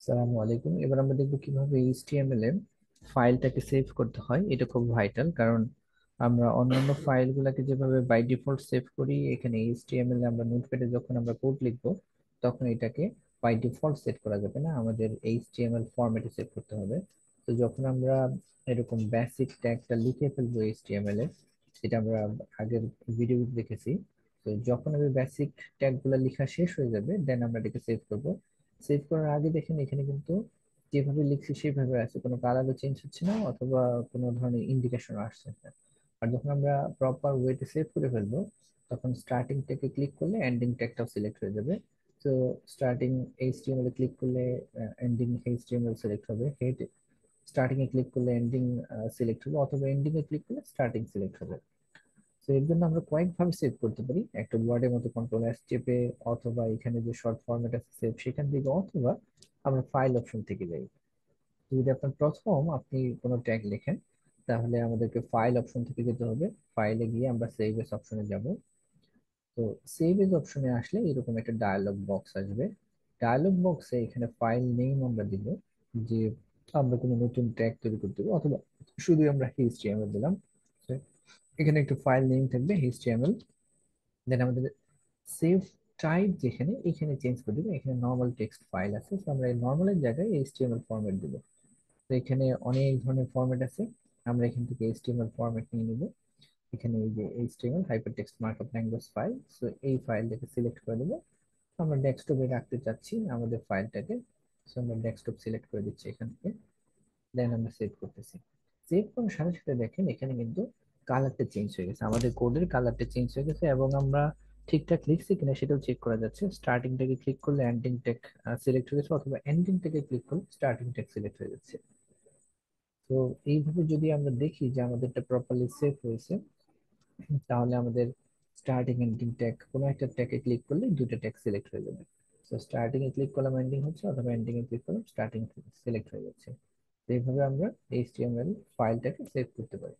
আসসালামু আলাইকুম। এবার আমরা দেখবো কিভাবে এইচটিএমএল এ ফাইলটাকে সেভ করতে হয়। এটা খুব ভাইটাল, কারণ আমরা অন্যান্য ফাইলগুলোকে যেভাবে বাই ডিফল্ট সেভ করি, এখানে এইচটিএমএল এ আমরা নোটপ্যাডে যখন আমরা কোড লিখবো তখন এটাকে বাই ডিফল্ট সেট করা যাবে না, আমাদের এইচটিএমএল ফরম্যাটে সেভ করতে হবে। তো যখন আমরা এরকম বেসিক ট্যাগটা লিখে ফেলবো এইচটিএমএল এ, যেটা আমরা আগের ভিডিও দেখেছি, তো যখন আমি বেসিক ট্যাগগুলো লেখা শেষ হয়ে যাবে দেন আমরা এটাকে সেভ করব। সেভ করার আগে দেখেন এখানে কিন্তু যেভাবে লিখছি সেভাবে আছে, কোনো কালারও চেঞ্জ হচ্ছে না অথবা কোনো ধরনের ইন্ডিকেশন আসছে না। আর যখন আমরা প্রপার ওয়েতে সেভ করে ফেলবো তখন স্টার্টিং থেকে ক্লিক করলে এন্ডিং ট্যাগটাও সিলেক্ট হয়ে যাবে। তো স্টার্টিং এইচটিএমএল এ ক্লিক করলে এন্ডিং এইচটিএমএল সিলেক্ট হবে, হেড স্টার্টিং এ ক্লিক করলে এন্ডিং সিলেক্ট হবে, অথবা এন্ডিং এ ক্লিক করলে স্টার্টিং সিলেক্ট হবে। তো এর জন্য আমরা কয়েকভাবে সেভ করতে পারি, একটা ওয়ার্ডের মতো কন্ট্রোল এস চেপে, অথবা এখানে যে শর্ট ফরম্যাট আছে সেভ সেখান থেকে, অথবা আমরা ফাইল অপশন থেকে যাই। তো যদি আপনার প্রথম আপনি কোনো ট্যাগ লেখেন তাহলে আমাদেরকে ফাইল অপশন থেকে যেতে হবে। ফাইলে গিয়ে আমরা সেভ এস অপশনে যাব। তো সেভ এস অপশনে আসলে এরকম একটা ডায়ালগ বক্স আসবে। ডায়ালগ বক্সে এখানে ফাইল নেম আমরা দিব, যে আমরা কোনো নতুন ট্যাগ তৈরি করতে হবে, অথবা শুধু আমরা এইচটিএমএল দিলাম। তো এখানে একটা ফাইল নেম থাকবে এইচটিএমএল। দেন আমাদের সেভ টাইপ যেখানে, এখানে চেঞ্জ করে দিব, এখানে নর্মাল টেক্সট ফাইল আছে, তো আমরা এই নর্মালের জায়গায় এইচটিএমএল ফরম্যাট দিব। তো এখানে অনেক ধরনের ফরম্যাট আছে, আমরা এখান থেকে এইচটিএমএল ফরম্যাট নিয়ে নিব। এখানে এই যে HTML hyper text markup language file, so এই ফাইলটাকে সিলেক্ট করে দেবো। আমরা ডেস্কটপে রাখতে চাচ্ছি আমাদের ফাইলটাকে, সো আমরা ডেস্কটপ সিলেক্ট করে দিচ্ছি এখান থেকে। দেন আমরা সেভ করতেছি। সেভ করার সাথে সাথে দেখেন এখানে কিন্তু কালারটা চেঞ্জ হয়ে গেছে, আমাদের কোডের কালারটা চেঞ্জ হয়ে গেছে, এবং আমরা ঠিকঠাক লিখছি কিনা সেটাও চেক করা যাচ্ছে। স্টার্টিং থেকে ক্লিক করলে এন্ডিং টেক সিলেক্ট হয়ে গেছে, অথবা এন্ডিং থেকে ক্লিক করলে স্টার্টিং টেক সিলেক্ট হয়ে যাচ্ছে। তো এইভাবে যদি আমরা দেখি যে আমাদেরটা প্রপারলি সেভ হয়েছে, তাহলে আমাদের স্টার্টিং এন্ডিং ট্যাগ, কোনো একটা ট্যাগে ক্লিক করলে দুটো ট্যাগ সিলেক্ট হয়ে যাবে। তো স্টার্টিং এ ক্লিক করলাম এন্ডিং হচ্ছে, অথবা এন্ডিং এ ক্লিক করলাম স্টার্টিং সিলেক্ট হয়ে যাচ্ছে। তো এইভাবে আমরা এইচটিএমএল ফাইলটাকে সেভ করতে পারি।